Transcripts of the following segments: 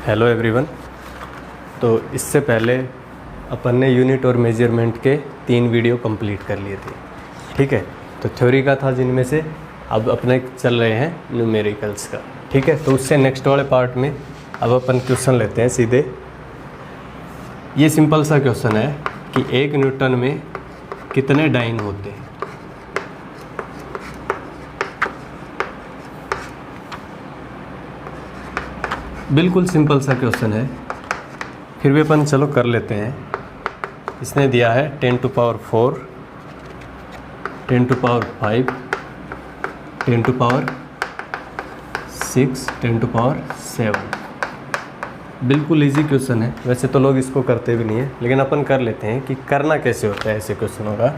Hello everyone. तो इससे पहले अपन ने यूनिट और मेजरमेंट के 3 वीडियो कंप्लीट कर लिए थे, ठीक है। तो थ्योरी का था जिनमें से अब अपने चल रहे हैं न्यूमेरिकल्स का, ठीक है। तो उससे नेक्स्ट वाले पार्ट में अब अपन क्वेश्चन लेते हैं सीधे। ये सिंपल सा क्वेश्चन है कि 1 न्यूटन में कितने डाइन होते हैं। बिल्कुल सिंपल सा क्वेश्चन है, फिर भी अपन चलो कर लेते हैं। इसने दिया है 10 to power 4, 10 to power 5, 10 to power 6, 10 to power 7। बिल्कुल इजी क्वेश्चन है। वैसे तो लोग इसको करते भी नहीं है, लेकिन अपन कर लेते हैं कि करना कैसे होता है ऐसे क्वेश्चनों का।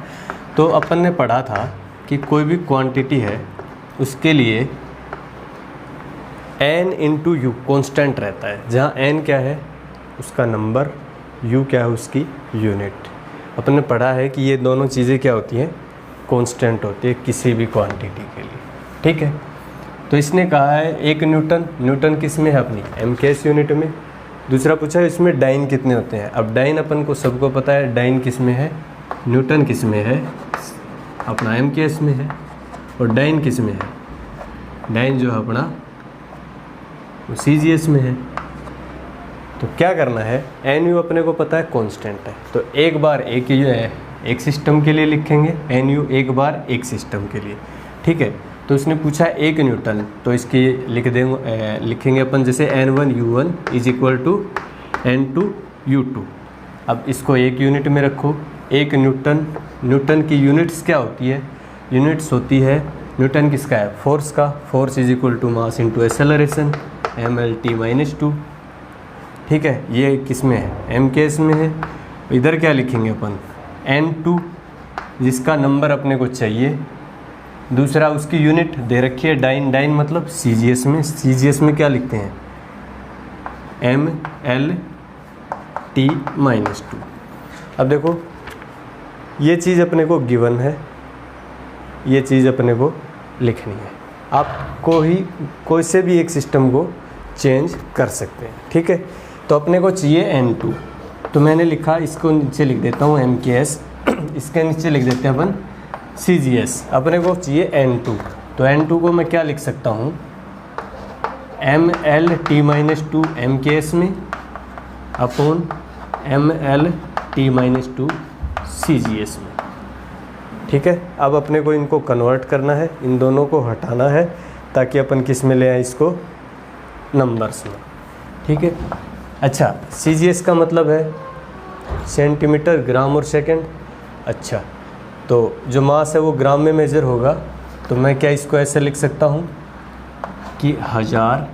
तो अपन ने पढ़ा था कि कोई भी क्वांटिटी है उसके लिए n इंटू यू कॉन्स्टेंट रहता है, जहाँ n क्या है उसका नंबर, u क्या है उसकी यूनिट। अपन ने पढ़ा है कि ये दोनों चीज़ें क्या होती हैं, कांस्टेंट होती है किसी भी क्वांटिटी के लिए, ठीक है। तो इसने कहा है 1 न्यूटन, न्यूटन किस में है अपनी MKS यूनिट में। दूसरा पूछा है इसमें डाइन कितने होते हैं। अब डाइन अपन को सबको पता है, डाइन किस में है, न्यूटन किस में है, अपना MKS में है। और डाइन किस में है, डाइन जो है अपना CGS में है। तो क्या करना है, NU अपने को पता है कांस्टेंट है, तो एक बार एक सिस्टम के लिए लिखेंगे NU, एक बार एक सिस्टम के लिए, ठीक है। तो उसने पूछा 1 न्यूटन, तो इसकी लिखेंगे अपन जैसे N1 U1 is equal to N2 U2। अब इसको एक यूनिट में रखो। 1 न्यूटन, न्यूटन की यूनिट्स क्या होती है, यूनिट्स होती है न्यूटन किसका है, फोर्स का। Force is equal to mass into acceleration mLT-2, ठीक है। ये किस में है, MKS में है। इधर क्या लिखेंगे अपन N2, जिसका नंबर अपने को चाहिए। दूसरा उसकी यूनिट दे रखी है डाइन, डाइन मतलब CGS में। CGS में क्या लिखते हैं mLT-2। अब देखो ये चीज़ अपने को गिवन है, ये चीज़ अपने को लिखनी है। आपको ही कोई से भी एक सिस्टम को चेंज कर सकते हैं, ठीक है। तो अपने को चाहिए N2, तो मैंने लिखा, इसको नीचे लिख देता हूँ MKS, इसके नीचे लिख देते हैं अपन CGS। अपने को चाहिए N2, तो N2 को मैं क्या लिख सकता हूँ mLT-2 MKS में अपॉन mLT-2 CGS में, ठीक है। अब अपने को इनको कन्वर्ट करना है, इन दोनों को हटाना है ताकि अपन किस में ले आए इसको, नंबर्स में, ठीक है। अच्छा, CGS का मतलब है सेंटीमीटर, ग्राम और सेकंड। अच्छा, तो जो मास है वो ग्राम में मेजर होगा, तो मैं क्या इसको ऐसे लिख सकता हूँ कि 1000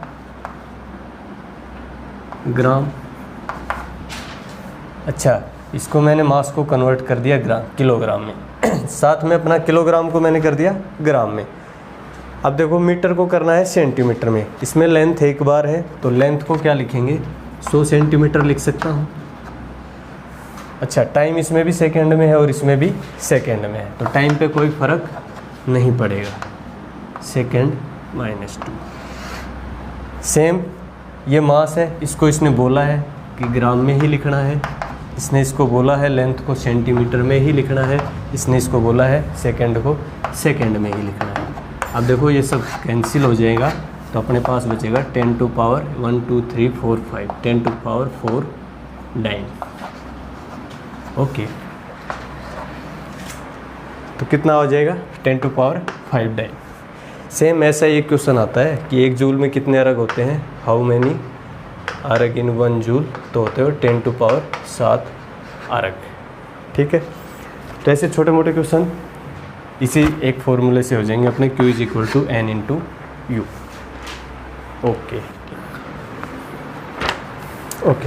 ग्राम। अच्छा, इसको मैंने मास को कन्वर्ट कर दिया किलोग्राम में, साथ में अपना किलोग्राम को मैंने कर दिया ग्राम में। अब देखो मीटर को करना है सेंटीमीटर में। इसमें लेंथ एक बार है, तो लेंथ को क्या लिखेंगे 100 सेंटीमीटर लिख सकता हूँ। अच्छा, टाइम इसमें भी सेकंड में है और इसमें भी सेकंड में है, तो टाइम पे कोई फ़र्क नहीं पड़ेगा, सेकंड -2। सेम ये मास है, इसको इसने बोला है कि ग्राम में ही लिखना है, इसने इसको बोला है लेंथ को सेंटीमीटर में ही लिखना है, इसने इसको बोला है सेकंड को सेकंड में ही लिखना है। अब देखो ये सब कैंसिल हो जाएगा, तो अपने पास बचेगा 10 to power 1 2 3 4 5, 10 to power 4 dyne. Okay, तो कितना हो जाएगा 10 टू पावर 5 डाइन। सेम ऐसा एक क्वेश्चन आता है कि 1 जूल में कितने अरग होते हैं, हाउ मैनी अरग इन 1 जूल, तो होते हो 10 टू पावर 7 अरग, ठीक है। तो ऐसे छोटे मोटे क्वेश्चन इसी एक फॉर्मूले से हो जाएंगे अपने, Q is equal to N into U. Okay,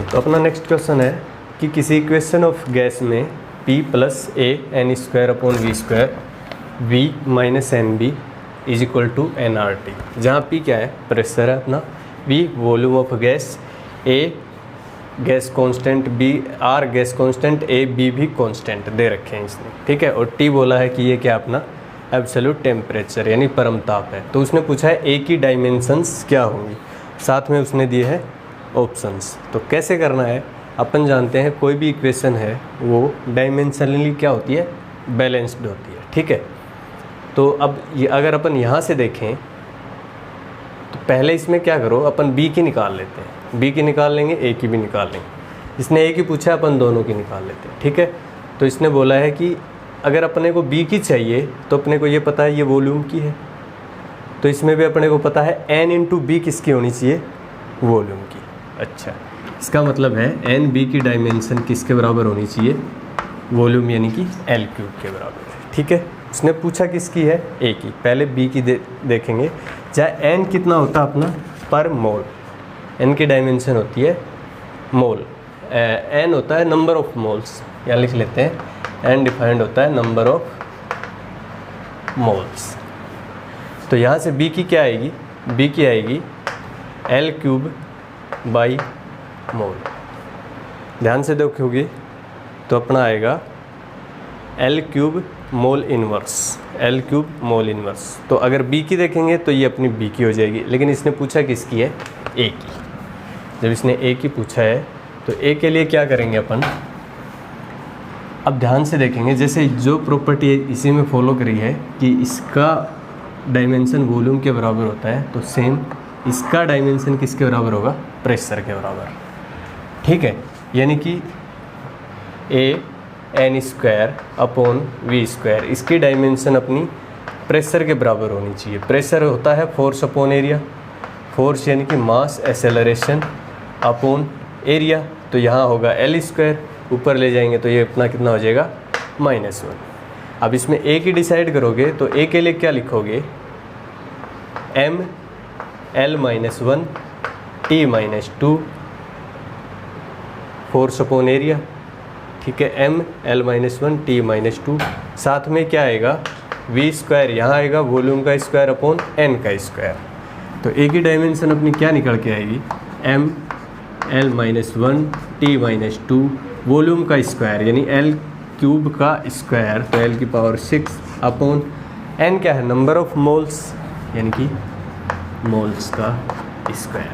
तो अपना नेक्स्ट क्वेश्चन है कि किसी इक्वेशन ऑफ गैस में P plus AN² upon V² V minus NB is equal to nRT, जहाँ P क्या है, प्रेशर है अपना, V volume of gas, A gas constant, B R gas constant, A B भी कांस्टेंट दे रखे हैं इसने, ठीक है। और T बोला है कि ये क्या अपना एब्सोल्यूट टेम्परेचर यानी परम ताप है। तो उसने पूछा है A की डायमेंशंस क्या होंगी, साथ में उसने दिए है ऑप्शंस। तो कैसे करना है, अपन जानते हैं कोई भी इक्वेशन है वो डायमेंशनली क्या होती है, बैलेंस्ड होती है, ठीक है। तो अब ये अगर अपन यहाँ से देखें तो पहले इसमें क्या करो, अपन बी की निकाल लेते हैं, बी की निकाल लेंगे, ए की भी निकाल लेंगे। इसने ए की पूछा, अपन दोनों की निकाल लेते हैं, ठीक है। तो इसने बोला है कि अगर अपने को बी की चाहिए तो अपने को ये पता है ये वॉल्यूम की है, तो इसमें भी अपने को पता है एन इंटू बी किसकी होनी चाहिए, वॉल्यूम की। अच्छा, इसका मतलब है एन बी की डायमेंशन किसके बराबर होनी चाहिए, वॉल्यूम यानी कि एल क्यूब के बराबर है, ठीक है। उसने पूछा किसकी है, ए की। पहले बी की देखेंगे, चाहे एन कितना होता है अपना पर मोल, एन की डायमेंशन होती है मोल, एन होता है नंबर ऑफ मोल्स, यहाँ लिख लेते हैं एन डिफाइंड होता है नंबर ऑफ मोल्स। तो यहाँ से बी की क्या आएगी, बी की आएगी एल क्यूब बाई मोल। ध्यान से देखोगे तो अपना आएगा L cube mole inverse, L cube mole inverse. तो अगर बी की देखेंगे तो ये अपनी बी की हो जाएगी, लेकिन इसने पूछा किसकी है, ए की। जब इसने ए की पूछा है तो ए के लिए क्या करेंगे अपन, अब ध्यान से देखेंगे, जैसे जो प्रॉपर्टी इसी में फॉलो करी है कि इसका डायमेंशन वॉल्यूम के बराबर होता है, तो सेम इसका डायमेंशन किसके बराबर होगा, प्रेशर के बराबर, ठीक है। यानी कि A N square upon V square, इसकी डायमेंशन अपनी प्रेशर के बराबर होनी चाहिए। प्रेशर होता है फोर्स अपॉन एरिया, फोर्स यानी कि मास एक्सेलरेशन अपॉन एरिया, तो यहाँ होगा एल स्क्वायर, ऊपर ले जाएंगे तो ये अपना कितना हो जाएगा -1। अब इसमें ए की डिसाइड करोगे तो ए के लिए क्या लिखोगे, M L -1 T -2 force upon area, ठीक है। एम एल -1 टी -2, साथ में क्या आएगा, वी स्क्वायर यहाँ आएगा, वॉल्यूम का स्क्वायर अपॉन एन का स्क्वायर। तो ए की डायमेंशन अपनी क्या निकल के आएगी, एम एल -1 टी -2 वॉल्यूम का स्क्वायर यानी एल क्यूब का स्क्वायर, तो एल की पावर 6 अपॉन एन क्या है, नंबर ऑफ मोल्स यानी कि मोल्स का स्क्वायर।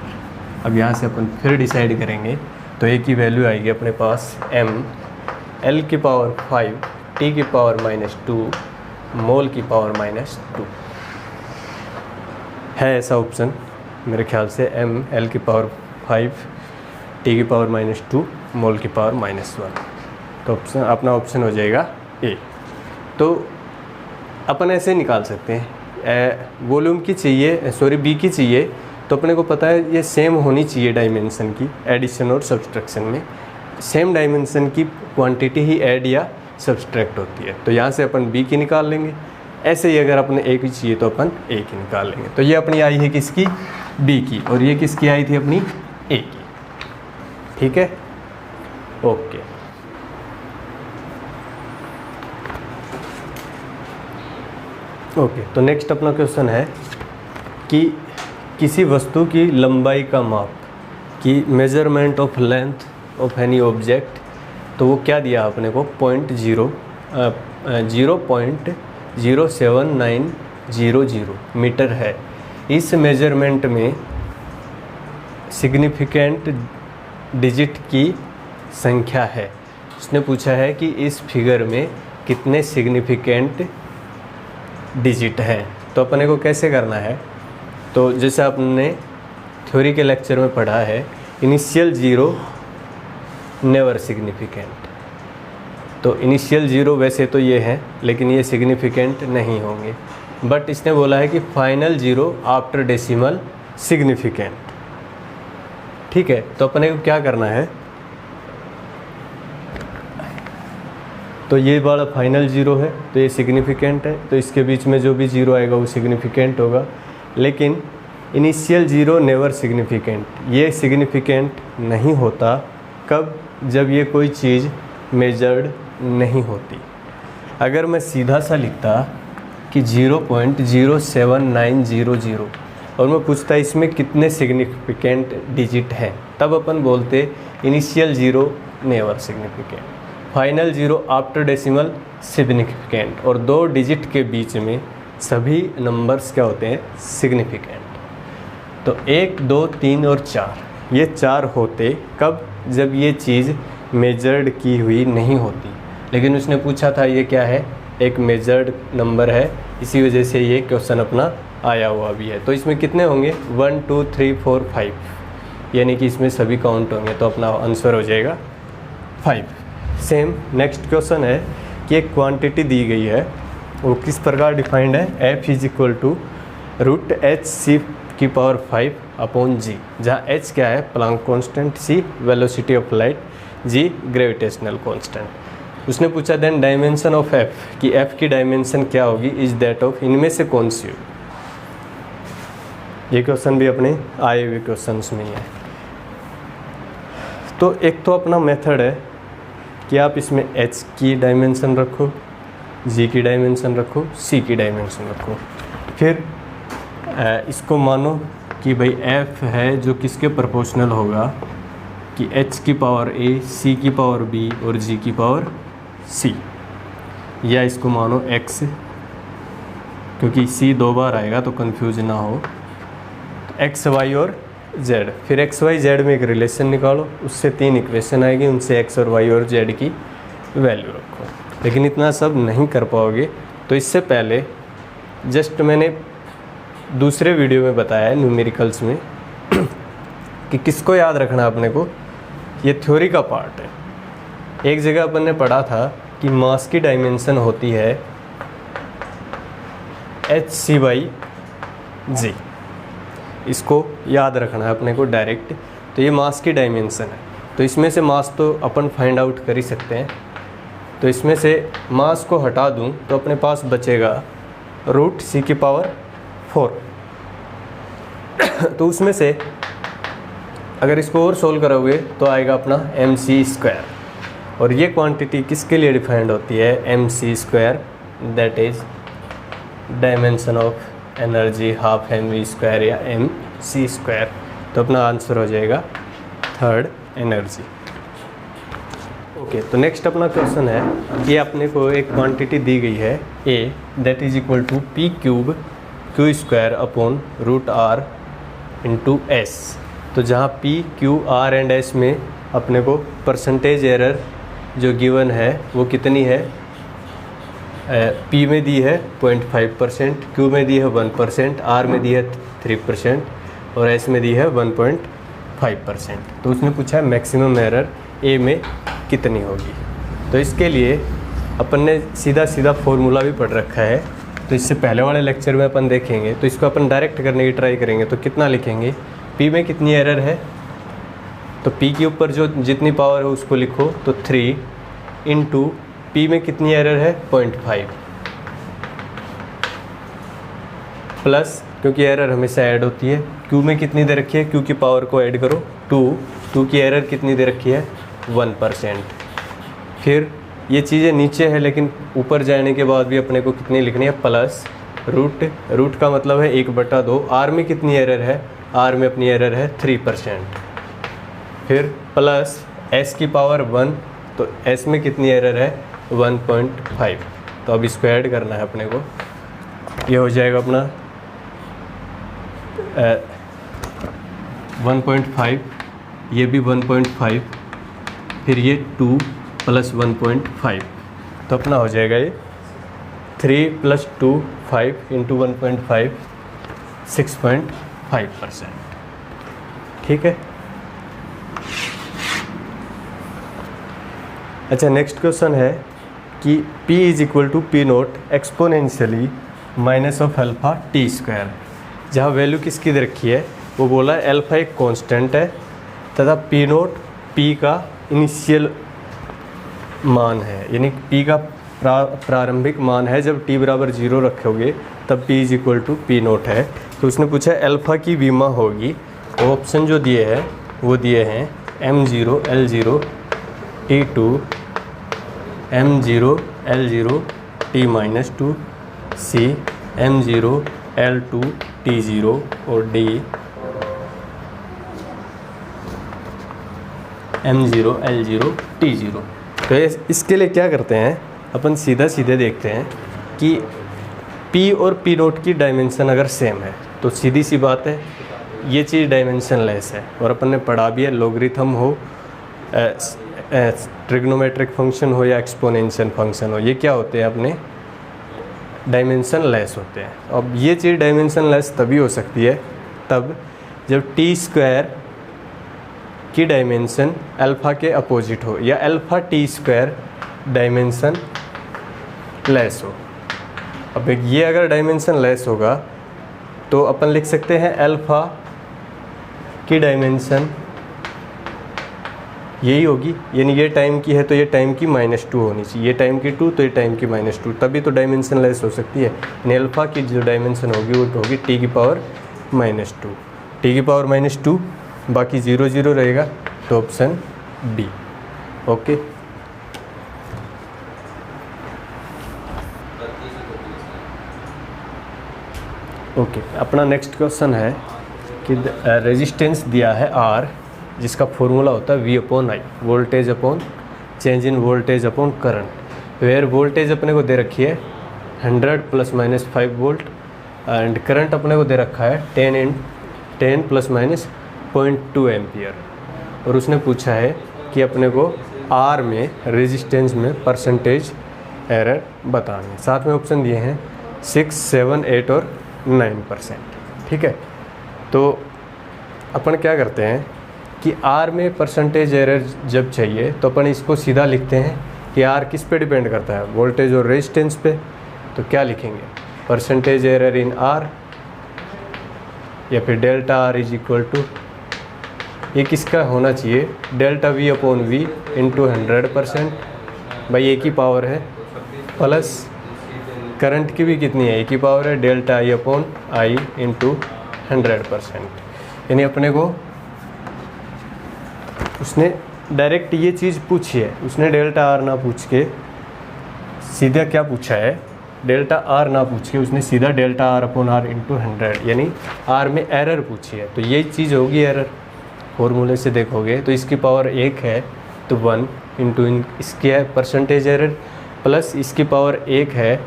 अब यहाँ से अपन फिर डिसाइड करेंगे तो ए की वैल्यू आएगी अपने पास एम एल की पावर 5 टी की पावर -2 मोल की पावर -2 है ऐसा ऑप्शन मेरे ख्याल से, एम एल की पावर 5 टी की पावर -2 मोल की पावर -1। तो ऑप्शन अपना ऑप्शन हो जाएगा ए। तो अपन ऐसे निकाल सकते हैं, वॉल्यूम की चाहिए, सॉरी बी की चाहिए, तो अपने को पता है ये सेम होनी चाहिए डायमेंशन की, एडिशन और सब्सट्रैक्शन में सेम डायमेंशन की क्वांटिटी ही ऐड या सब्सट्रैक्ट होती है। तो यहाँ से अपन बी की निकाल लेंगे, ऐसे ही अगर अपने ए की चाहिए तो अपन ए की निकाल लेंगे। तो ये अपनी आई है किसकी, बी की, और ये किसकी आई थी अपनी, ए की, ठीक है, ओके। ओके, तो नेक्स्ट अपना क्वेश्चन है कि किसी वस्तु की लंबाई का माप, की measurement of length of any object, तो वो क्या दिया अपने को 0.07900 मीटर है। इस मेजरमेंट में सिग्निफिकेंट डिजिट की संख्या है। उसने पूछा है कि इस फिगर में कितने सिग्निफिकेंट डिजिट हैं। तो अपने को कैसे करना है, तो जैसे आपने थ्योरी के लेक्चर में पढ़ा है, इनिशियल ज़ीरो नेवर सिग्निफिकेंट। तो इनिशियल ज़ीरो वैसे तो ये हैं, लेकिन ये सिग्निफिकेंट नहीं होंगे, बट इसने बोला है कि final zero after decimal significant, ठीक है। तो अपने को क्या करना है, तो ये वाला फाइनल ज़ीरो है तो ये सिग्निफिकेंट है, तो इसके बीच में जो भी ज़ीरो आएगा वो सिग्निफिकेंट होगा, लेकिन इनिशियल ज़ीरो नेवर सिग्निफिकेंट, ये सिग्निफिकेंट नहीं होता कब, जब ये कोई चीज़ मेजर्ड नहीं होती। अगर मैं सीधा सा लिखता कि 0.07900 और मैं पूछता इसमें कितने सिग्निफिकेंट डिजिट हैं, तब अपन बोलते initial zero never significant, final zero after decimal significant, और दो डिजिट के बीच में सभी नंबर्स क्या होते हैं, सिग्निफिकेंट। तो 1, 2, 3 और 4 ये 4 होते कब, जब ये चीज़ मेजर्ड की हुई नहीं होती। लेकिन उसने पूछा था ये क्या है, एक मेजर्ड नंबर है, इसी वजह से ये क्वेश्चन अपना आया हुआ भी है। तो इसमें कितने होंगे 1 2 3 4 5, यानी कि इसमें सभी काउंट होंगे, तो अपना आंसर हो जाएगा 5। सेम नेक्स्ट क्वेश्चन है कि एक क्वांटिटी दी गई है, वो किस प्रकार डिफाइंड है, f is equal to root H C की पावर 5 अपॉन जी, जहाँ h क्या है Planck constant, c velocity of light, g gravitational constant. उसने पूछा देन डायमेंशन ऑफ f, कि f की डायमेंशन क्या होगी, इज दैट ऑफ, इनमें से कौन सी हो। ये क्वेश्चन भी अपने आए हुए क्वेश्चन में ही है। तो एक तो अपना मेथड है कि आप इसमें h की डायमेंशन रखो, g की डायमेंशन रखो, c की डायमेंशन रखो, फिर इसको मानो कि भाई f है जो किसके प्रोपोर्शनल होगा, कि h की पावर a, c की पावर b और g की पावर c, या इसको मानो x, क्योंकि c 2 बार आएगा तो कंफ्यूज ना हो, तो x y और z, फिर x y z में एक रिलेशन निकालो, उससे 3 इक्वेशन आएगी, उनसे x और y और z की वैल्यू रखो। लेकिन इतना सब नहीं कर पाओगे, तो इससे पहले जस्ट मैंने दूसरे वीडियो में बताया है न्यूमेरिकल्स में कि किसको याद रखना अपने को, ये थ्योरी का पार्ट है। एक जगह अपन ने पढ़ा था कि मास की डायमेंशन होती है hc/g, इसको याद रखना है अपने को डायरेक्ट। तो ये मास की डायमेंशन है, तो इसमें से मास तो अपन फाइंड आउट कर ही सकते हैं। तो इसमें से मास को हटा दूं तो अपने पास बचेगा रूट c की पावर 4। तो उसमें से अगर इसको और सोल्व करोगे तो आएगा अपना mc², और ये क्वांटिटी किसके लिए डिफाइंड होती है, mc², that is dimension of energy half mv² या mc²। तो अपना आंसर हो जाएगा 3rd एनर्जी। ओके, तो नेक्स्ट अपना क्वेश्चन है कि अपने को एक क्वांटिटी दी गई है a, that is equal to p³ q² upon root r into s। तो जहाँ p, q, r and s में अपने को परसेंटेज एरर जो गिवन है वो कितनी है, p में दी है 0.5%, q में दी है 1%, r में दी है 3% और s में दी है 1.5%। तो उसने पूछा है मैक्सिमम एरर a में कितनी होगी। तो इसके लिए अपन ने सीधा सीधा फॉर्मूला भी पढ़ रखा है, तो इससे पहले वाले लेक्चर में अपन देखेंगे। तो इसको अपन डायरेक्ट करने की ट्राई करेंगे। तो कितना लिखेंगे, p में कितनी एरर है, तो p के ऊपर जो जितनी पावर है उसको लिखो, तो 3 इंटू p में कितनी एरर है 0.5 प्लस, क्योंकि एरर हमेशा ऐड होती है, q में कितनी दे रखी है, q की पावर को ऐड करो 2 की एरर कितनी दे रखी है 1%। फिर ये चीज़ें नीचे है लेकिन ऊपर जाने के बाद भी अपने को कितनी लिखनी है, प्लस रूट का मतलब है 1/2। r में कितनी एरर है, r में अपनी एरर है 3%। फिर प्लस s की पावर 1, तो s में कितनी एरर है 1.5। तो अब इसको ऐड करना है अपने को, ये हो जाएगा अपना 1.5, ये भी 1.5, फिर ये 2 प्लस 1.5। तो अपना हो जाएगा ये 3 + 2 5 इंटू 1.5 6.5%। ठीक है। अच्छा, नेक्स्ट क्वेश्चन है कि p = p0 एक्सपोनेंशियली -α/t², जहाँ वैल्यू किसकी दे रखी है, वो बोला है अल्फा एक कांस्टेंट है तथा p0 p का इनिशियल मान है, यानी p का प्रारंभिक मान है। जब t = 0 रखोगे तब p = p0 है। तो उसने पूछा अल्फा की विमा होगी, तो ऑप्शन जो दिए हैं वो दिए हैं m0 l0 t2, m0 l0 t-2, c m0 l2 t0 और d m0 l0 t0। तो इसके लिए क्या करते हैं अपन, सीधा सीधे देखते हैं कि p और p0 की डायमेंशन अगर सेम है तो सीधी सी बात है ये चीज़ डायमेंशनलेस है। और अपन ने पढ़ा भी है, लॉगरिथम हो, ट्रिग्नोमेट्रिक फंक्शन हो या एक्सपोनेंशियल फंक्शन हो, ये क्या होते हैं अपने डायमेंशनलेस होते हैं। अब ये चीज़ डायमेंशनलेस तभी हो सकती है तब जब टी स्क्वायर की डायमेंशन अल्फ़ा के अपोजिट हो या alpha T square dimension less हो। अब ये अगर डायमेंशन लेस होगा तो अपन लिख सकते हैं अल्फ़ा की डायमेंशन यही होगी, यानी ये टाइम की है तो ये टाइम की -2 होनी चाहिए, ये टाइम की 2 तो ये टाइम की -2, तभी तो डायमेंशन लेस हो सकती है। यानी अल्फ़ा की जो डायमेंशन होगी वो होगी टी की पावर -2, टी की पावर -2, बाकी 0 0 रहेगा, तो ऑप्शन बी। ओके, ओके अपना नेक्स्ट क्वेश्चन है कि रेजिस्टेंस दिया है R, जिसका फॉर्मूला होता है V/I, voltage upon change in voltage upon current, where voltage अपने को दे रखी है 100 ± 5 वोल्ट एंड करंट अपने को दे रखा है 10 ± 0.2 एम्पियर। और उसने पूछा है कि अपने को R में रेजिस्टेंस में परसेंटेज एरर बतानी है। साथ में ऑप्शन दिए हैं 6, 7, 8 और 9%। ठीक है, तो अपन क्या करते हैं कि R में परसेंटेज एरर जब चाहिए तो अपन इसको सीधा लिखते हैं कि R किस पे डिपेंड करता है, वोल्टेज और रेजिस्टेंस पे। तो क्या लिखेंगे, परसेंटेज एरर इन R या फिर delta R is equal to, ये किसका होना चाहिए, डेल्टा V/V इंटू 100%, भाई एक ही पावर है, प्लस करंट की भी कितनी है, एक ही पावर है, डेल्टा I/I इंटू 100%। यानी अपने को उसने डायरेक्ट ये चीज़ पूछी है, उसने डेल्टा R ना पूछ के सीधा क्या पूछा है, डेल्टा R ना पूछ के उसने सीधा डेल्टा R/R इंटू 100 यानी R में एरर पूछी है। तो यही चीज़ होगी एरर, फॉर्मूले से देखोगे तो इसकी पावर 1 है तो 1 इंटू इसकी है परसेंटेज एरर, प्लस इसकी पावर 1 है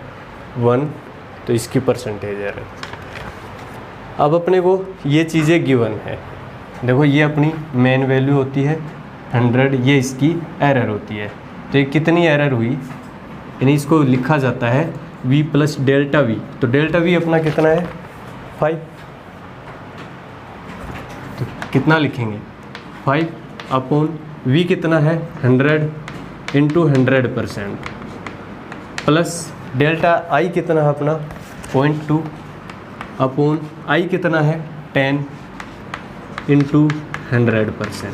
1 तो इसकी परसेंटेज एरर। अब अपने को ये चीज़ें गिवन है, देखो ये अपनी मेन वैल्यू होती है 100, ये इसकी एरर होती है। तो ये कितनी एरर हुई, यानी इसको लिखा जाता है V प्लस डेल्टा V। तो डेल्टा V अपना कितना है 5, तो कितना लिखेंगे 5/, V कितना है 100 इंटू 100%, प्लस डेल्टा I कितना है अपना 0.2 अपॉन I कितना है 10 इंटू 100%,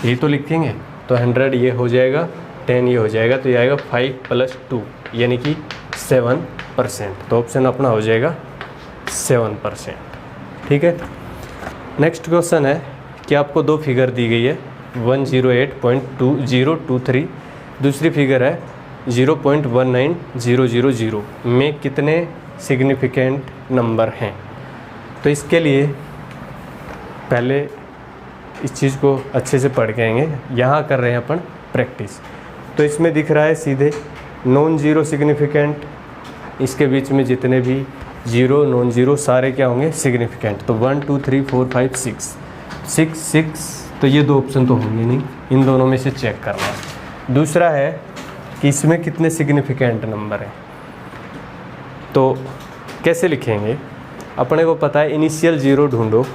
यही तो लिखेंगे। तो 100 ये हो जाएगा, 10 ये हो जाएगा, तो ये आएगा 5 + 2 यानी कि 7%। तो ऑप्शन अपना हो जाएगा 7%। ठीक है, नेक्स्ट क्वेश्चन है कि आपको दो फिगर दी गई है 108.2023, दूसरी फिगर है 0.19000 में कितने सिग्निफिकेंट नंबर हैं। तो इसके लिए पहले इस चीज़ को अच्छे से पढ़ के आएंगे, यहाँ कर रहे हैं अपन प्रैक्टिस। तो इसमें दिख रहा है सीधे नॉन जीरो सिग्निफिकेंट, इसके बीच में जितने भी जीरो नॉन जीरो सारे क्या होंगे सिग्निफिकेंट। तो 1 2 3 4 5 6, तो ये दो ऑप्शन तो होंगे नहीं, इन दोनों में से चेक करना है। दूसरा है कि इसमें कितने सिग्निफिकेंट नंबर हैं। तो कैसे लिखेंगे, अपने को पता है इनिशियल ज़ीरो ढूंढो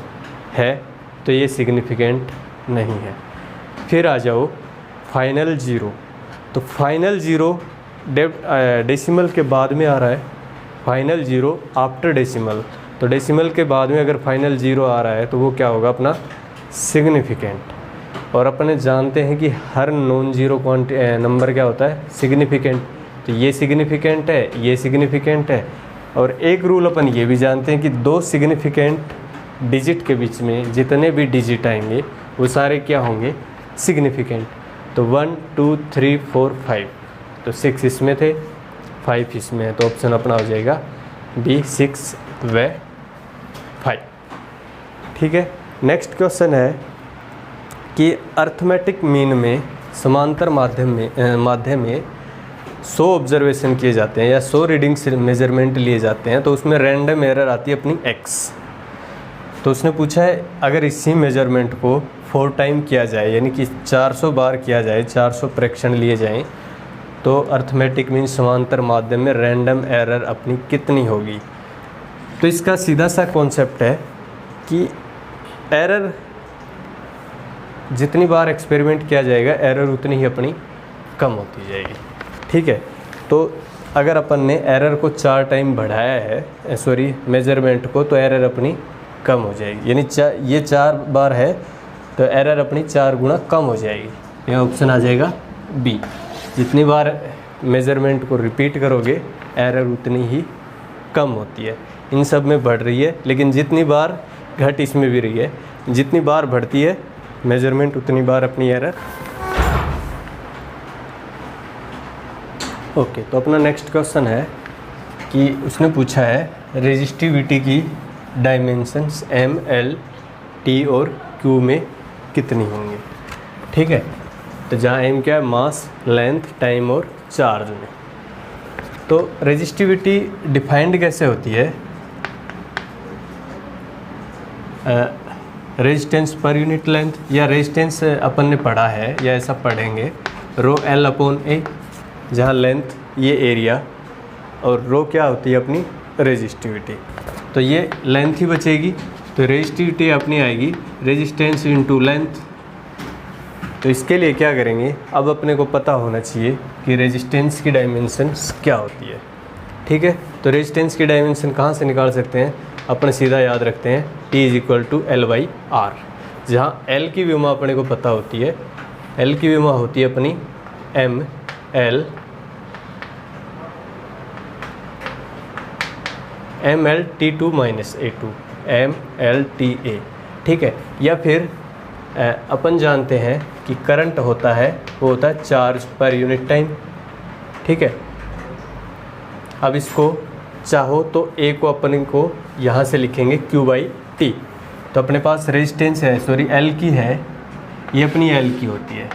है तो ये सिग्निफिकेंट नहीं है। फिर आ जाओ फाइनल ज़ीरो, तो फाइनल ज़ीरो डेसिमल के बाद में आ रहा है, फाइनल ज़ीरो आफ्टर डेसिमल। तो डेसिमल के बाद में अगर फाइनल ज़ीरो आ रहा है तो वो क्या होगा अपना सिग्निफिकेंट। और अपने जानते हैं कि हर नॉन ज़ीरो नंबर क्या होता है सिग्निफिकेंट। तो ये सिग्निफिकेंट है, ये सिग्निफिकेंट है। और एक रूल अपन ये भी जानते हैं कि दो सिग्निफिकेंट डिजिट के बीच में जितने भी डिजिट आएंगे वो सारे क्या होंगे सिग्निफिकेंट। तो 1 2 3 4 5, तो 6 इसमें थे 5 इसमें है, तो ऑप्शन अपना हो जाएगा B 6 व 5। ठीक है, नेक्स्ट क्वेश्चन है कि अर्थमेटिक मीन में समांतर माध्यम में 100 ऑब्जर्वेशन किए जाते हैं या 100 रीडिंग मेजरमेंट लिए जाते हैं, तो उसमें रैंडम एरर आती है अपनी x। तो उसने पूछा है अगर इसी मेजरमेंट को 4 टाइम किया जाए, यानी कि 400 बार किया जाए, 400 प्रेक्षण लिए जाएं, तो अर्थमेटिक मीन समांतर माध्यम में रैंडम एरर अपनी कितनी होगी। तो इसका सीधा सा कॉन्सेप्ट है कि एरर जितनी बार एक्सपेरिमेंट किया जाएगा एरर उतनी ही अपनी कम होती जाएगी। ठीक है, तो अगर अपन ने एरर को 4 टाइम बढ़ाया है, सॉरी मेजरमेंट को, तो एरर अपनी कम हो जाएगी। यानी ये 4 बार है तो एरर अपनी 4 गुना कम हो जाएगी। यह ऑप्शन आ जाएगा बी। जितनी बार मेजरमेंट को रिपीट करोगे एरर उतनी ही कम होती है। इन सब में बढ़ रही है, लेकिन जितनी बार घट इसमें भी रही है। जितनी बार बढ़ती है मेजरमेंट उतनी बार अपनी एरर। ओके, तो अपना नेक्स्ट क्वेश्चन है कि उसने पूछा है रेजिस्टिविटी की डायमेंशंस एम, एल, टी और क्यू में कितनी होंगी। ठीक है, तो जहाँ एम क्या है, मास, लेंथ, टाइम और चार्ज में। तो रेजिस्टिविटी डिफाइंड कैसे होती है, रेजिस्टेंस पर यूनिट लेंथ, या रेजिस्टेंस अपन ने पढ़ा है या ऐसा पढ़ेंगे रो एल अपॉन ए, जहाँ लेंथ ये एरिया और रो क्या होती है अपनी रेजिस्टिविटी। तो ये लेंथ ही बचेगी, तो रेजिस्टिविटी अपनी आएगी रेजिस्टेंस इनटू लेंथ। तो इसके लिए क्या करेंगे, अब अपने को पता होना चाहिए कि रेजिस्टेंस की डायमेंशन क्या होती है। ठीक है, तो रेजिस्टेंस की डायमेंशन कहाँ से निकाल सकते हैं, अपन सीधा याद रखते हैं T = L/R, जहाँ L की विमा अपने को पता होती है। L की विमा होती है अपनी MLT2 - A2 MLTA। ठीक है, या फिर अपन जानते हैं कि करंट होता है वो होता है चार्ज पर यूनिट टाइम। ठीक है, अब इसको चाहो तो A को अपन को यहाँ से लिखेंगे Q/T। तो अपने पास रेजिस्टेंस है, सॉरी L की है, ये अपनी L की होती है।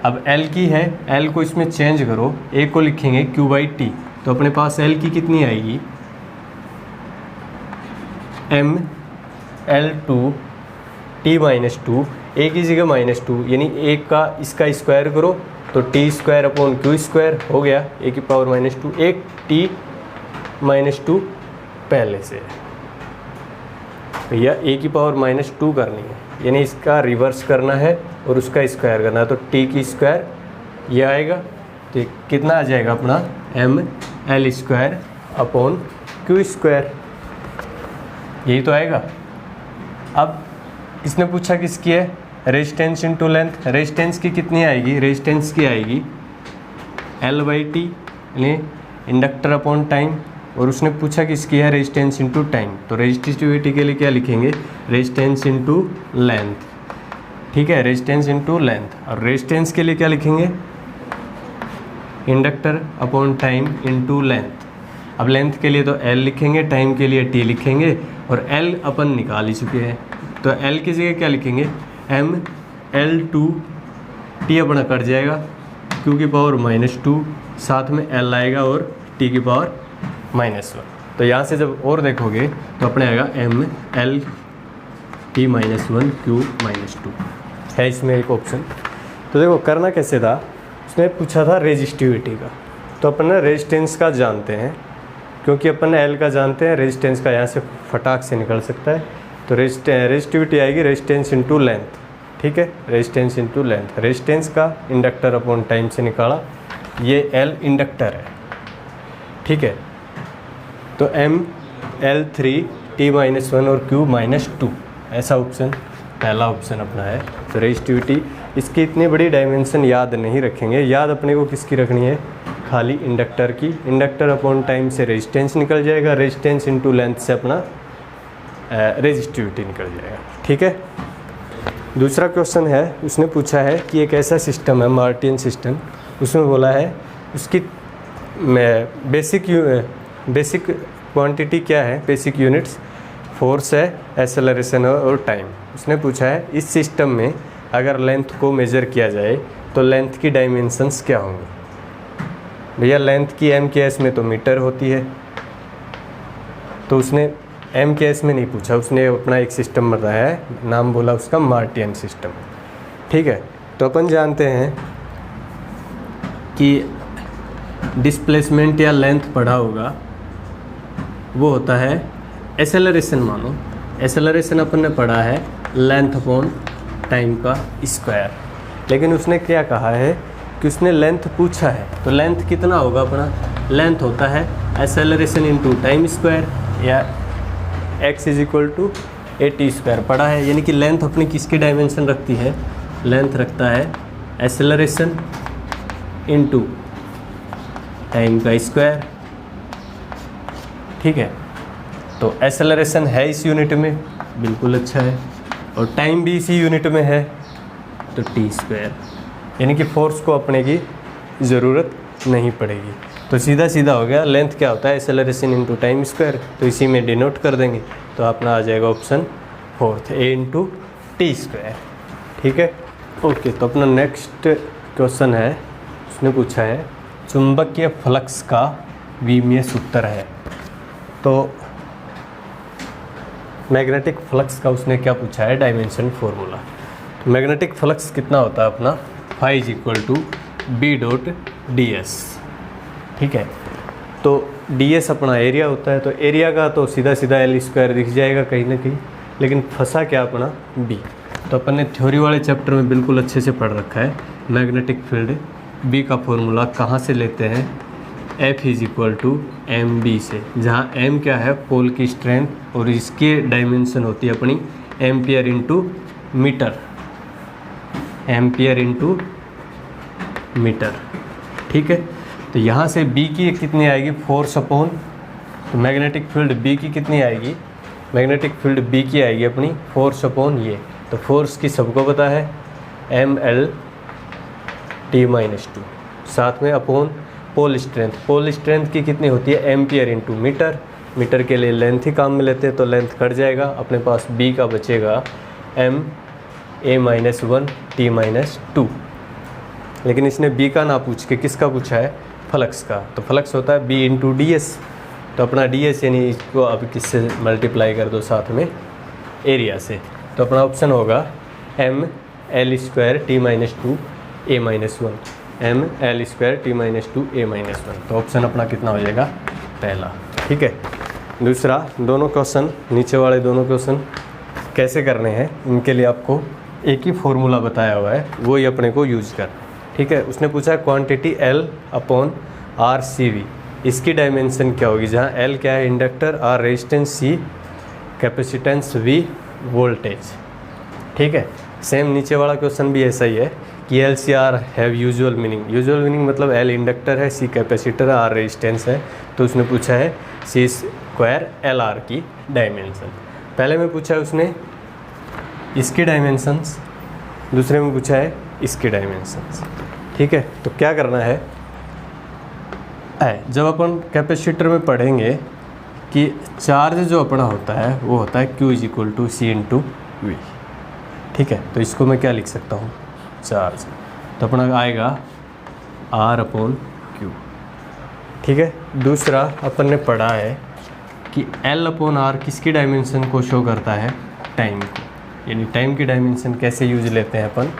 अब L की है, L को इसमें चेंज करो, A को लिखेंगे Q/T। तो अपने पास L की कितनी आएगी, ML2 T - 2, A की जगह -2, यानी A का इसका स्क्वायर करो तो T²/Q² हो गया, A⁻²। एक T -2 पहले से है, भैया A⁻² करनी है, यानी इसका रिवर्स करना है और उसका स्क्वायर करना है, तो T² ये आएगा। तो कितना आ जाएगा अपना ML²/Q², यही तो आएगा। अब इसने पूछा किसकी है, रेजिस्टेंस इनटू लेंथ। रेजिस्टेंस की कितनी आएगी, रेजिस्टेंस की आएगी L/T, यानी इंडक्टर अपॉन टाइम। और उसने पूछा किसकी है, रेजिस्टेंस इनटू टाइम। तो रेजिस्टिविटी के लिए क्या लिखेंगे, रेजिस्टेंस इनटू लेंथ। ठीक है, रेजिस्टेंस इनटू लेंथ। और रेजिस्टेंस के लिए क्या लिखेंगे, inductor upon time into length. अब लेंथ के लिए तो L लिखेंगे, टाइम के लिए T लिखेंगे, और L अपन निकाल ही चुके हैं। तो L की जगह क्या लिखेंगे, ML2T अपना कट जाएगा, Q⁻², साथ में L आएगा और T⁻⁻1। तो यहाँ से जब और देखोगे तो अपने आएगा MLT - 1 Q - 2 है इसमें एक ऑप्शन। तो देखो करना कैसे था, उसने पूछा था रेजिस्टिविटी का, तो अपन रेजिस्टेंस का जानते हैं, क्योंकि अपन L का जानते हैं, रेजिस्टेंस का यहाँ से फटाक से निकल सकता है। तो रेजिस्टिविटी आएगी रेजिस्टेंस इनटू लेंथ। ठीक है, रेजिस्टेंस इनटू लेंथ। रेजिस्टेंस का इंडक्टर अपॉन टाइम से निकाला, ये L इंडक्टर है। ठीक है, तो ML3T - 1 और Q - 2 ऐसा ऑप्शन पहला ऑप्शन अपना है। तो रेजिस्टिविटी, इसकी इतनी बड़ी डायमेंशन याद नहीं रखेंगे, याद अपने को किसकी रखनी है, खाली इंडक्टर की। इंडक्टर अपॉन टाइम से रेजिस्टेंस निकल जाएगा, रेजिस्टेंस इनटू लेंथ से अपना रेजिस्टिविटी निकल जाएगा। ठीक है, दूसरा क्वेश्चन है, उसने पूछा है कि एक ऐसा सिस्टम है मार्टियन सिस्टम, उसमें बोला है उसकी बेसिक क्वांटिटी क्या है, बेसिक यूनिट्स फोर्स है, एक्सेलरेशन और टाइम। उसने पूछा है इस सिस्टम में अगर लेंथ को मेज़र किया जाए तो लेंथ की डायमेंशंस क्या होंगी। भैया लेंथ की M के एस में तो मीटर होती है, तो उसने एम के एस में नहीं पूछा, उसने अपना एक सिस्टम बताया है, नाम बोला उसका मार्टियन सिस्टम। ठीक है, तो अपन जानते हैं कि डिस्प्लेसमेंट या लेंथ पढ़ा होगा, वो होता है एसेलरेशन। मानो एसेलरेशन अपन ने पढ़ा है लेंथ अपॉन टाइम का स्क्वायर, लेकिन उसने क्या कहा है कि उसने लेंथ पूछा है, तो लेंथ कितना होगा अपना, लेंथ होता है एसेलरेशन इनटू टाइम स्क्वायर, या x is equal to at square पढ़ा है। यानी कि लेंथ अपनी किसकी डायमेंशन रखती है, लेंथ रखता है एसेलरेशन इनटू टाइम का स्क्वायर। ठीक है, तो एसेलरेशन है इस यूनिट में, बिल्कुल अच्छा है, और टाइम भी इसी यूनिट में है, तो टी स्क्वायर, यानी कि फोर्स को अपने की ज़रूरत नहीं पड़ेगी। तो सीधा सीधा हो गया, लेंथ क्या होता है एसेलरेशन इनटू टाइम स्क्वायर, तो इसी में डिनोट कर देंगे, तो अपना आ जाएगा ऑप्शन 4 ए इंटू टी स्क्वायर। ठीक है, ओके। तो अपना नेक्स्ट क्वेश्चन है, उसने पूछा है चुंबकीय फ्लक्स का विमीय सूत्र है। तो मैग्नेटिक फ्लक्स का उसने क्या पूछा है, डायमेंशन फॉर्मूला। तो मैग्नेटिक फ्लक्स कितना होता है अपना, phi is equal to B dot D S. ठीक है, तो डी एस अपना एरिया होता है, तो एरिया का तो सीधा सीधा एल स्क्वायर दिख जाएगा कहीं ना कहीं, लेकिन फंसा क्या अपना बी। तो अपन ने थ्योरी वाले चैप्टर में बिल्कुल अच्छे से पढ़ रखा है मैग्नेटिक फील्ड बी का फॉर्मूला कहाँ से लेते हैं, F is equal to M B से, जहाँ एम क्या है पोल की स्ट्रेंथ और इसकी डायमेंशन होती है अपनी ampere into metre, ampere into metre. ठीक है, तो यहाँ से बी की कितनी आएगी, फोर्स अपॉन, तो मैग्नेटिक फील्ड बी की कितनी आएगी, मैग्नेटिक फील्ड बी की आएगी अपनी फोर्स अपॉन ये, तो फोर्स की सबको पता है M L T minus two, साथ में upon pole strength, pole strength की कितनी होती है एम्पियर इंटू मीटर, मीटर के लिए लेंथ ही काम में लेते हैं, तो लेंथ कट जाएगा, अपने पास बी का बचेगा M A minus 1 T minus 2। लेकिन इसने बी का ना पूछ के किसका पूछा है, फ्लक्स का, तो फ्लक्स होता है बी इंटू डी एस, तो अपना डी एस यानी इसको अब किससे मल्टीप्लाई कर दो साथ में एरिया से, तो अपना ऑप्शन होगा M L square T minus 2 A minus 1, M L square T minus 2 A minus 1, तो ऑप्शन अपना कितना हो जाएगा, पहला। ठीक है, दूसरा, दोनों क्वेश्चन नीचे वाले दोनों क्वेश्चन कैसे करने हैं, इनके लिए आपको एक ही फॉर्मूला बताया हुआ है, वो ही अपने को यूज कर। ठीक है, उसने पूछा quantity L upon R C V, इसकी डायमेंशन क्या होगी, जहाँ एल क्या है inductor, R resistance, C capacitance, V voltage. ठीक है, सेम नीचे वाला क्वेश्चन भी ऐसा ही है कि L C R have usual meaning, usual meaning मतलब एल इंडक्टर है, सी कैपेसिटर है, आर रेजिस्टेंस है, तो उसने पूछा है सी स्क्वायर एल आर की डायमेंशन। पहले में पूछा है उसने इसकी डायमेंशंस, दूसरे में पूछा है इसकी डायमेंशंस। ठीक है, तो क्या करना है, जब अपन कैपेसिटर में पढ़ेंगे कि चार्ज जो अपना होता है वो होता है Q is equal to C into V. ठीक है, तो इसको मैं क्या लिख सकता हूँ, चार्ज, तो अपना आएगा R अपॉन Q। ठीक है, दूसरा अपन ने पढ़ा है कि L अपॉन R किसकी डायमेंशन को शो करता है, टाइम को, यानी टाइम की डायमेंशन कैसे यूज लेते हैं अपन,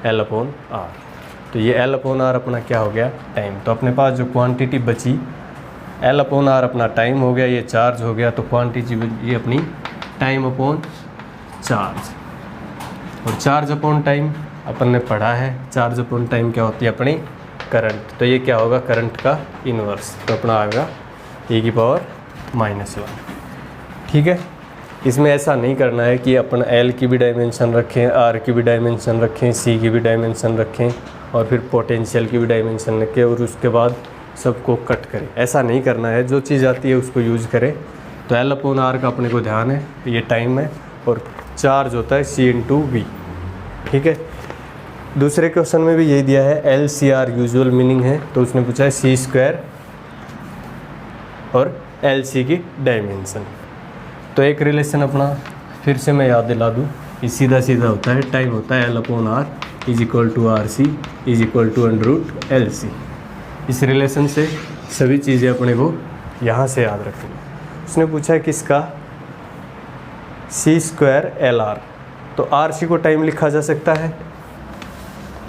L अपॉन R, तो ये L अपॉन R अपना क्या हो गया, टाइम। तो अपने पास जो क्वांटिटी बची L अपॉन R अपना टाइम हो गया, ये चार्ज हो गया, तो क्वांटिटी ये अपनी टाइम अपॉन चार्ज, और चार्ज अपॉन टाइम अपन ने पढ़ा है, चार्ज अपॉन टाइम क्या होती है अपनी करंट, तो ये क्या होगा करंट का इन्वर्स, तो अपना आएगा e की पावर -1। ठीक है, इसमें ऐसा नहीं करना है कि अपन L की भी डायमेंशन रखें, R की भी डायमेंशन रखें, C की भी डायमेंशन रखें, और फिर पोटेंशियल की भी डायमेंशन रखें, और उसके बाद सबको कट करें, ऐसा नहीं करना है, जो चीज़ आती है उसको यूज़ करें। तो L अपॉन R का अपने को ध्यान है, ये टाइम है, और चार्ज होता है C इंटू वी। ठीक है, दूसरे क्वेश्चन में भी यही दिया है, L C R usual meaning है, तो उसने पूछा है सी स्क्वायर और एल सी की डायमेंशन। तो एक रिलेशन अपना फिर से मैं याद दिला दूँ, ये सीधा सीधा होता है, टाइम होता है L upon R is equal to R C is equal to √ L C. इस रिलेशन से सभी चीज़ें अपने को यहाँ से याद रखनी। उसने पूछा है किसका, सी स्क्वायर एल आर। तो आर सी को टाइम लिखा जा सकता है,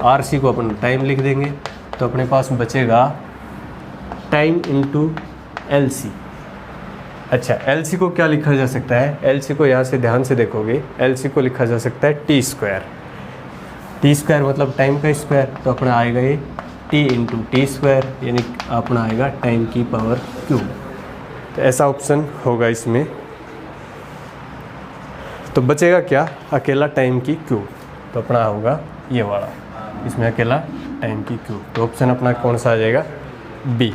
आर सी को अपन टाइम लिख देंगे, तो अपने पास बचेगा टाइम इंटू एल सी। अच्छा, एल सी को क्या लिखा जा सकता है, एल सी को यहाँ से ध्यान से देखोगे, एल सी को लिखा जा सकता है टी स्क्वायर। टी स्क्वायर मतलब टाइम का स्क्वायर, तो अपना आएगा ये टी इंटू टी स्क्वायर, यानी अपना आएगा टाइम की पावर क्यूब। तो ऐसा ऑप्शन होगा इसमें। तो बचेगा क्या, अकेला टाइम की क्यूब, तो अपना होगा ये वाला, इसमें अकेला टाइम की क्यूब। तो ऑप्शन अपना कौन सा आ जाएगा, बी।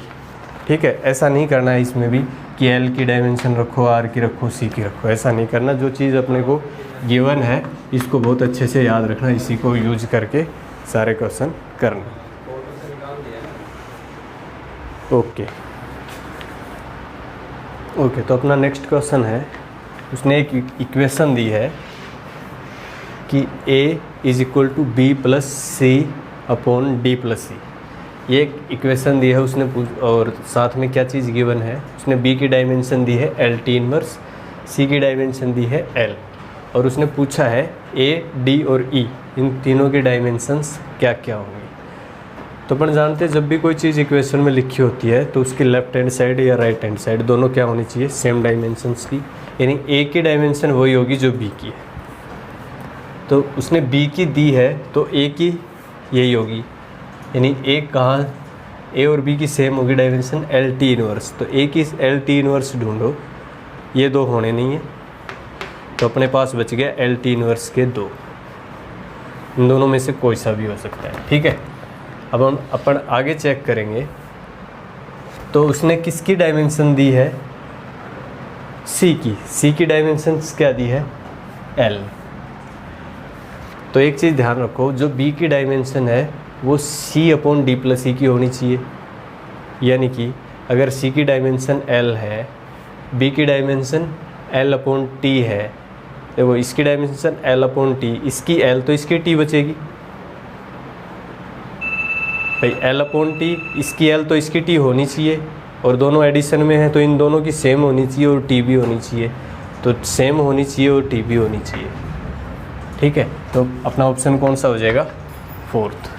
ठीक है, ऐसा नहीं करना है इसमें भी कि एल की डायमेंशन रखो, आर की रखो, सी की रखो, ऐसा नहीं करना। जो चीज़ अपने को गिवन है इसको बहुत अच्छे से याद रखना, इसी को यूज करके सारे क्वेश्चन करना। ओके, तो अपना नेक्स्ट क्वेश्चन है, उसने एक इक्वेशन दी है कि a is equal to B plus C upon D plus C. ये एक इक्वेशन दी है उसने, और साथ में क्या चीज़ गिवन है, उसने b की डायमेंशन दी है एल टी इनवर्स, c की डायमेंशन दी है l, और उसने पूछा है a, d और e इन तीनों की डायमेंशंस क्या क्या होंगी। तो अपन जानते हैं जब भी कोई चीज़ इक्वेशन में लिखी होती है तो उसकी लेफ्ट हैंड साइड या राइट हैंड साइड दोनों क्या होनी चाहिए, सेम डायमेंशंस की, यानी a की डायमेंशन वही होगी जो b की है। तो उसने b की दी है तो a की यही होगी, यानी a कहाँ, a और b की सेम होगी डायमेंशन एल टी इनवर्स। तो a की एल टी इनवर्स ढूंढो, ये दो होने नहीं है, तो अपने पास बच गया एल टी इनवर्स के दो, इन दोनों में से कोई सा भी हो सकता है। ठीक है, अब हम अपन आगे चेक करेंगे। तो उसने किसकी डायमेंशन दी है, सी की डायमेंशन क्या दी है, एल। तो एक चीज़ ध्यान रखो, जो बी की डायमेंशन है वो सी अपॉन डी प्लस सी की होनी चाहिए, यानी कि अगर सी की डायमेंशन एल है, बी की डायमेंशन एल अपॉन टी है, देखो इसकी डायमेंशन एल अपॉन टी, इसकी एल तो इसकी टी बचेगी भाई, एल अपॉन टी, इसकी एल तो इसकी टी होनी चाहिए, और दोनों एडिशन में है तो इन दोनों की सेम होनी चाहिए और टी भी होनी चाहिए, तो सेम होनी चाहिए और टी भी होनी चाहिए। ठीक है, तो अपना ऑप्शन कौन सा हो जाएगा, फोर्थ।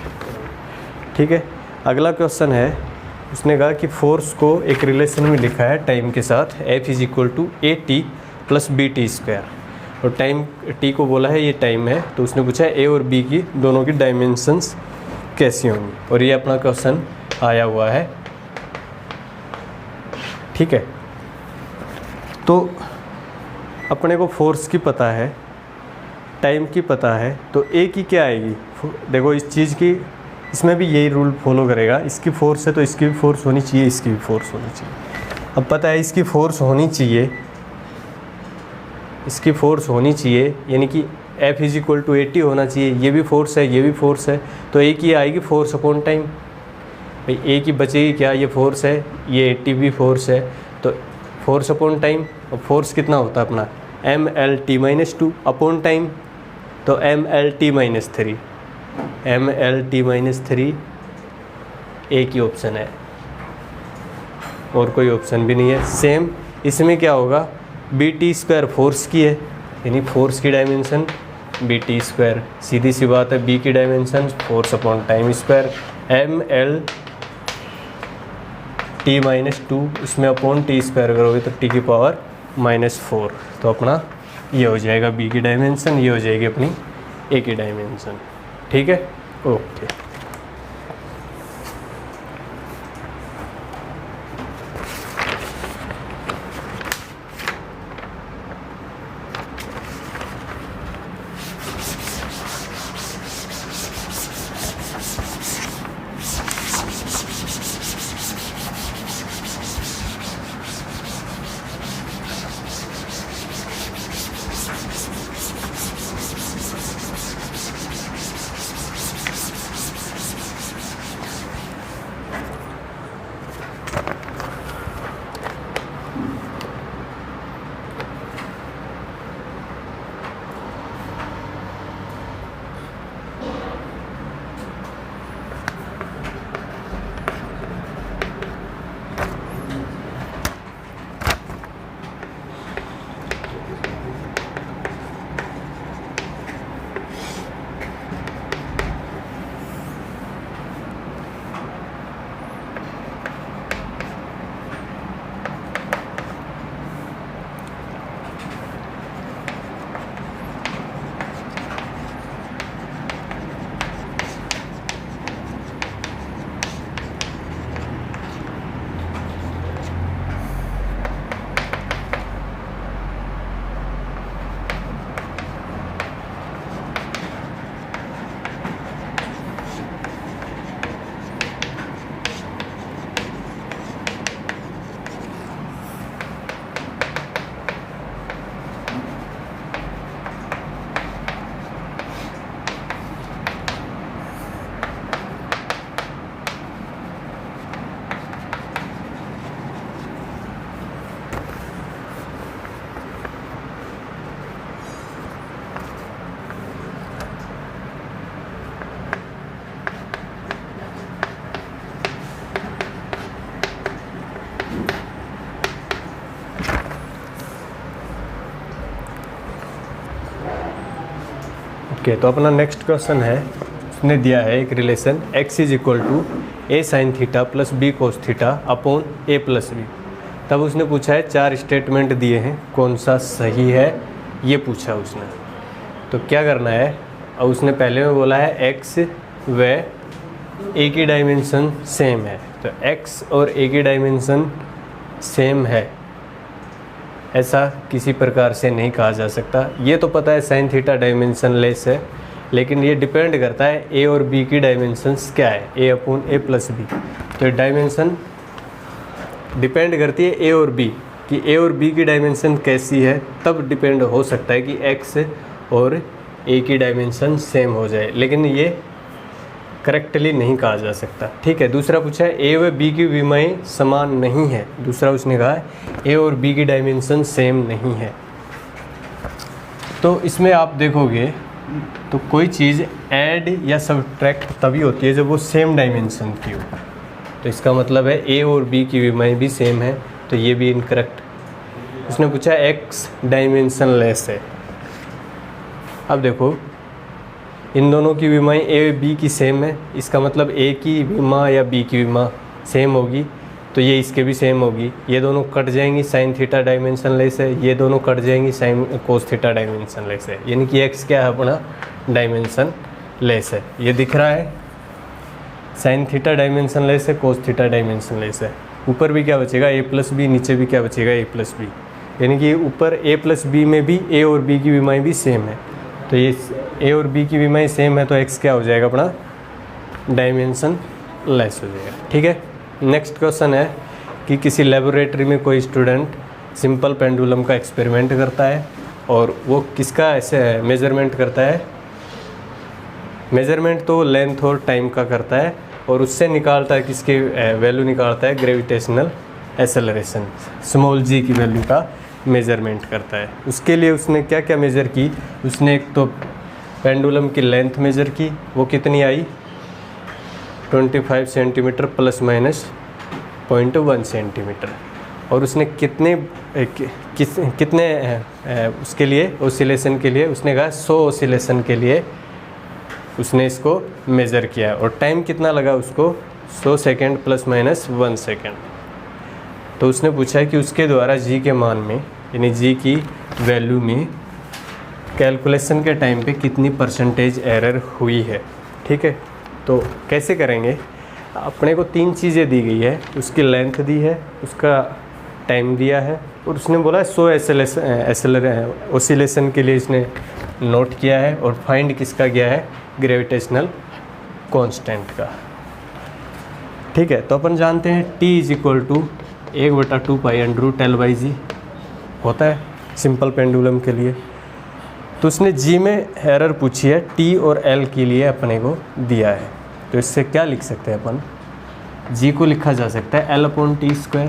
ठीक है, अगला क्वेश्चन है, उसने कहा कि फोर्स को एक रिलेशन में लिखा है टाइम के साथ, F is equal to A T plus B T square, और टाइम टी को बोला है ये टाइम है, तो उसने पूछा है ए और बी की दोनों की डायमेंशंस कैसी होंगी, और ये अपना क्वेश्चन आया हुआ है। ठीक है, तो अपने को फोर्स की पता है, टाइम की पता है, तो ए की क्या आएगी, देखो इस चीज़ की, इसमें भी यही रूल फॉलो करेगा, इसकी फोर्स है तो इसकी भी फोर्स होनी चाहिए, इसकी भी फोर्स होनी चाहिए। अब पता है इसकी फोर्स होनी चाहिए, इसकी फोर्स होनी चाहिए, यानी कि F इज इक्वल टू 80 होना चाहिए, ये भी फोर्स है, ये भी फोर्स है, तो ए की आएगी फोर्स अपॉन टाइम। भाई ए की बचेगी क्या, ये फोर्स है, ये 80 भी फोर्स है, तो फोर्स अपॉन टाइम, और फोर्स कितना होता है अपना M L T minus two upon time, तो M L T minus three, M L T minus three A की ऑप्शन है, और कोई ऑप्शन भी नहीं है। सेम इसमें क्या होगा, बी टी स्क्वायर फोर्स की है, यानी फोर्स की डायमेंशन बी टी स्क्वायर, सीधी सी बात है, बी की dimension force upon time square, M L T minus two, इसमें अपॉन टी स्क्वायर करोगे तो टी की पावर माइनस 4, तो अपना ये हो जाएगा बी की डायमेंशन, ये हो जाएगी अपनी ए की डायमेंशन। ठीक है, ओके। ओके, तो अपना नेक्स्ट क्वेश्चन है, उसने दिया है एक relation x is equal to a sin theta plus b cos theta upon a plus b। तब उसने पूछा है 4 स्टेटमेंट दिए हैं, कौन सा सही है ये पूछा उसने। तो क्या करना है, और उसने पहले में बोला है x व a की डायमेंशन सेम है, तो x और a की डायमेंशन सेम है ऐसा किसी प्रकार से नहीं कहा जा सकता। ये तो पता है साइन थीटा डायमेंशन लेस है, लेकिन ये डिपेंड करता है a और b की डायमेंशंस क्या है, a upon a plus b। तो डायमेंशन डिपेंड करती है a और b कि a और b की डायमेंशन कैसी है, तब डिपेंड हो सकता है कि x और a की डायमेंशन सेम हो जाए, लेकिन ये करेक्टली नहीं कहा जा सकता। ठीक है, दूसरा पूछा है a व b की विमाएं समान नहीं है। दूसरा उसने कहा है a और b की डायमेंशन सेम नहीं है। तो इसमें आप देखोगे तो कोई चीज़ ऐड या सब्ट्रैक्ट तभी होती है जब वो सेम डायमेंशन की हो। तो इसका मतलब है a और b की विमाएं भी सेम है, तो ये भी इनकरेक्ट। उसने पूछा x डायमेंशन लेस है। अब देखो इन दोनों की विमाएं a b की सेम है, इसका मतलब a की विमा या b की विमा सेम होगी, तो ये इसके भी सेम होगी। ये दोनों कट जाएंगी, साइन थीटा डायमेंशन लेस है, ये दोनों कट जाएंगी, sine cos theta dimension less है, यानी कि x क्या है अपना डायमेंशन लेस है। ये दिख रहा है साइन थीटा डायमेंशन लेस है, कोस थीटा डायमेंशन लेस है। ऊपर भी क्या बचेगा a प्लस बी, नीचे भी क्या बचेगा a प्लस बी, यानी कि ऊपर a प्लस बी में भी a और b की विमाएं भी सेम है। तो ये a और b की विमाएं सेम है, तो x क्या हो जाएगा अपना डायमेंशन लेस हो जाएगा। ठीक है, नेक्स्ट क्वेश्चन है कि किसी लेबोरेटरी में कोई स्टूडेंट सिंपल पेंडुलम का एक्सपेरिमेंट करता है, और वो किसका ऐसे मेजरमेंट करता है, मेजरमेंट तो लेंथ और टाइम का करता है, और उससे निकालता है किसकी वैल्यू निकालता है, ग्रेविटेशनल एक्सेलरेशन स्मॉल g की वैल्यू का मेज़रमेंट करता है। उसके लिए उसने क्या क्या मेज़र की, उसने एक तो पेंडुलम की लेंथ मेज़र की, वो कितनी आई 25 सेंटीमीटर प्लस माइनस 0.1 सेंटीमीटर, और उसने कितने उसके लिए ओसिलेशन के लिए उसने कहा 100 ओसिलेशन के लिए उसने इसको मेज़र किया, और टाइम कितना लगा उसको 100 सेकेंड प्लस माइनस 1 सेकेंड। तो उसने पूछा है कि उसके द्वारा g के मान में, यानी g की वैल्यू में कैलकुलेशन के टाइम पे कितनी परसेंटेज एरर हुई है। ठीक है, तो कैसे करेंगे, अपने को 3 चीज़ें दी गई है, उसकी लेंथ दी है, उसका टाइम दिया है, और उसने बोला 100 ओसिलेशन के लिए इसने नोट किया है, और फाइंड किसका गया है, ग्रेविटेशनल कांस्टेंट का। ठीक है, तो अपन जानते हैं t is equal to 1/2 pi √ L/g होता है सिंपल पेंडुलम के लिए। तो उसने g में एरर पूछी है, t और l के लिए अपने को दिया है, तो इससे क्या लिख सकते हैं अपन, g को लिखा जा सकता है L/t²।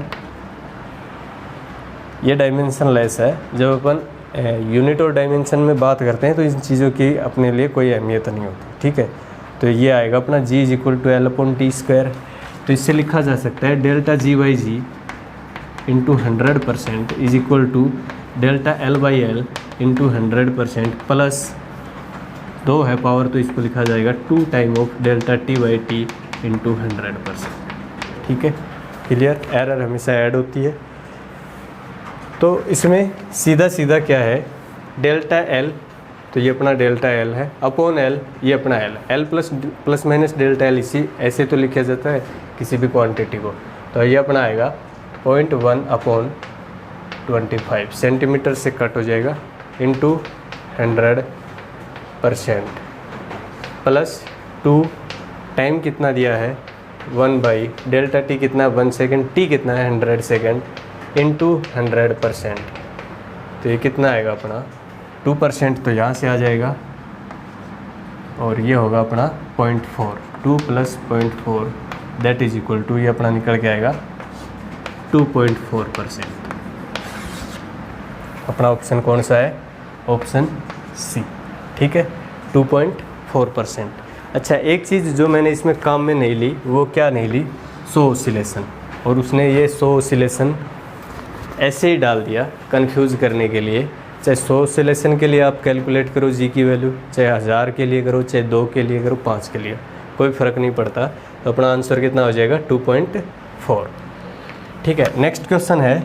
ये डायमेंशन लेस है, जब अपन यूनिट और डायमेंशन में बात करते हैं तो इन चीज़ों की अपने लिए कोई अहमियत नहीं होती। ठीक है, तो ये आएगा अपना g is equal to L/t²। तो इससे लिखा जा सकता है ΔG/g into 100% is equal to ΔL/L into 100% plus 2 है पावर, तो इसको लिखा जाएगा 2 टाइम ऑफ ΔT/t इंटू 100%। ठीक है, क्लियर, एरर हमेशा ऐड होती है। तो इसमें सीधा सीधा क्या है, ΔL, तो ये अपना ΔL है, अपॉन L, ये अपना L प्लस माइनस ΔL, इसी ऐसे तो लिखा जाता है किसी भी क्वांटिटी को। तो ये अपना आएगा 0.1/25 सेंटीमीटर से कट हो जाएगा इंटू 100% प्लस 2, टाइम कितना दिया है 1/ΔT कितना 1 सेकेंड, t कितना है 100 सेकेंड इंटू 100%। तो ये कितना आएगा अपना 2%, तो यहाँ से आ जाएगा, और ये होगा अपना 0.4, 2 + 0.4 दैट इज इक्वल टू, ये अपना निकल के आएगा 2.4%। अपना ऑप्शन कौन सा है, ऑप्शन सी। ठीक है, 2.4%। अच्छा, एक चीज़ जो मैंने इसमें काम में नहीं ली, वो क्या नहीं ली, 100 ओसिलेशन, और उसने ये 100 ओसिलेशन ऐसे ही डाल दिया कंफ्यूज करने के लिए, चाहे 100 सिलेक्शन के लिए आप कैलकुलेट करो जी की वैल्यू, चाहे 1000 के लिए करो, चाहे 2 के लिए करो, 5 के लिए, कोई फ़र्क नहीं पड़ता। तो अपना आंसर कितना हो जाएगा 2.4। ठीक है, नेक्स्ट क्वेश्चन है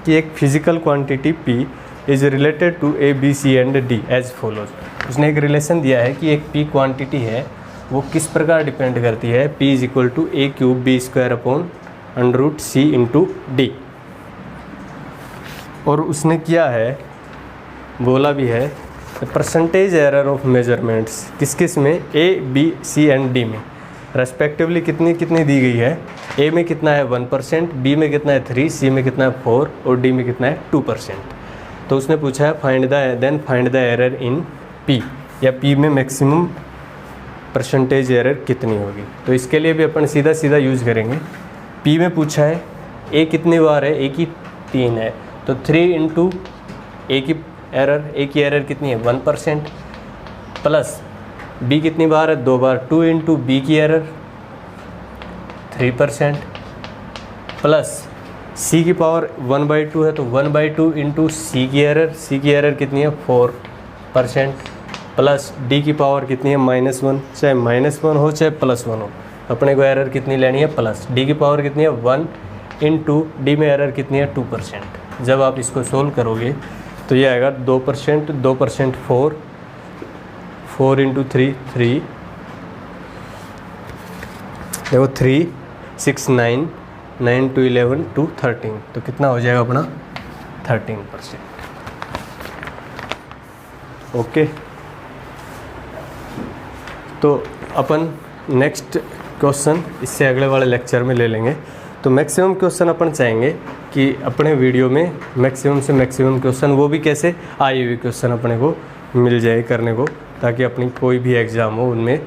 कि एक physical quantity P is related to A, B, C and D as follows. उसने एक रिलेशन दिया है कि एक P क्वांटिटी है वो किस प्रकार डिपेंड करती है, P is equal to A³ B² upon √C into D। और उसने किया है, बोला भी है परसेंटेज एरर ऑफ मेजरमेंट्स किस किस में, A, B, C and D में रेस्पेक्टिवली कितनी कितनी दी गई है। A में कितना है 1%, B में कितना है 3, C में कितना है 4 और D में कितना है 2%। तो उसने पूछा है find the error in P, या P में मैक्सिमम परसेंटेज एरर कितनी होगी। तो इसके लिए भी अपन सीधा सीधा यूज़ करेंगे। P में पूछा है A कितनी बार है, A की 3 है, तो 3 इंटू A की एरर कितनी है 1%, प्लस B कितनी बार है 2 बार, 2 इंटू B की एरर 3%, प्लस C की पावर 1/2 है तो 1/2 इंटू C की एरर कितनी है 4%, प्लस D की पावर कितनी है -1, चाहे -1 हो चाहे +1 हो, अपने को एरर कितनी लेनी है प्लस। D की पावर कितनी है 1 इंटू D में एरर कितनी है 2%। जब आप इसको सोल्व करोगे तो ये आएगा 2%, 2% 4 इंटू 3 3, देखो 3 6 9 9 2 11 2 13, तो कितना हो जाएगा अपना 13%। ओके, तो अपन नेक्स्ट क्वेश्चन इससे अगले वाले लेक्चर में ले लेंगे। तो मैक्सिमम क्वेश्चन अपन चाहेंगे कि अपने वीडियो में मैक्सिमम से मैक्सिमम क्वेश्चन, वो भी कैसे आए हुए क्वेश्चन अपने को मिल जाए करने को, ताकि अपनी कोई भी एग्ज़ाम हो उनमें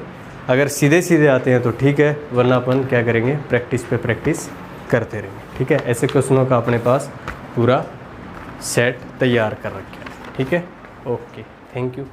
अगर सीधे सीधे आते हैं तो ठीक है, वरना अपन क्या करेंगे प्रैक्टिस पे प्रैक्टिस करते रहेंगे। ठीक है, ऐसे क्वेश्चनों का अपने पास पूरा सेट तैयार कर रखा है। ठीक है, ओके, थैंक यू।